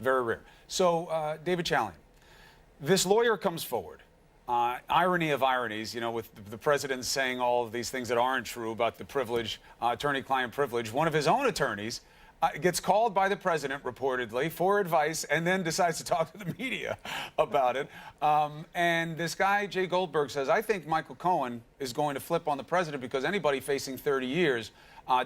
Very rare. So, David Chalian, this lawyer comes forward. Irony of ironies, you know, with the president saying all of these things that aren't true about the privilege, attorney-client privilege. One of his own attorneys gets called by the president, reportedly, for advice, and then decides to talk to the media about it. And this guy, Jay Goldberg, says, I think Michael Cohen is going to flip on the president because anybody facing 30 years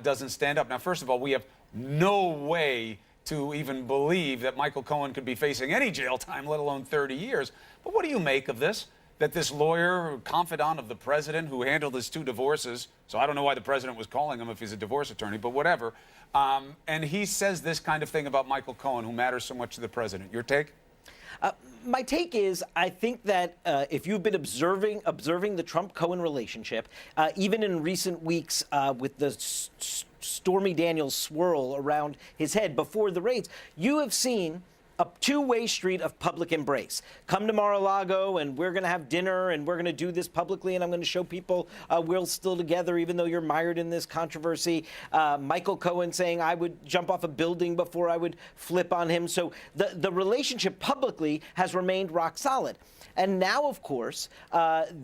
doesn't stand up. Now, first of all, we have no way to even believe that Michael Cohen could be facing any jail time, let alone 30 years. But what do you make of this? That this lawyer, confidant of the president, who handled his 2 divorces, so I don't know why the president was calling him if he's a divorce attorney, but whatever, and he says this kind of thing about Michael Cohen, who matters so much to the president. Your take? My take is, I think that if you've been observing the Trump-Cohen relationship, even in recent weeks with the Stormy Daniels swirl around his head before the raids, you have seen a two-way street of public embrace. Come to Mar-a-Lago, and we're going to have dinner, and we're going to do this publicly, and I'm going to show people we're still together, even though you're mired in this controversy. Michael Cohen saying I would jump off a building before I would flip on him. So the relationship publicly has remained rock solid. And now, of course,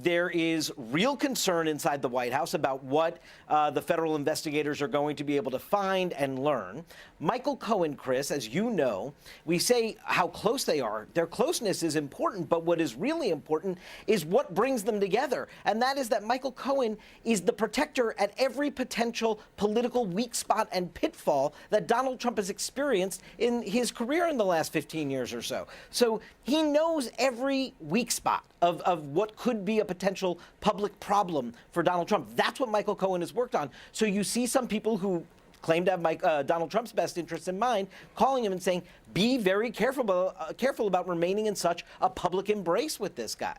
there is real concern inside the White House about what the federal investigators are going to be able to find and learn. Michael Cohen, Chris, as you know, we say how close they are. Their closeness is important, but what is really important is what brings them together. And that is that Michael Cohen is the protector at every potential political weak spot and pitfall that Donald Trump has experienced in his career in the last 15 years or so. So he knows every weak spot of what could be a potential public problem for Donald Trump. That's what Michael Cohen has worked on. So you see some people who claim to have Donald Trump's best interests in mind, calling him and saying, be very careful about remaining in such a public embrace with this guy.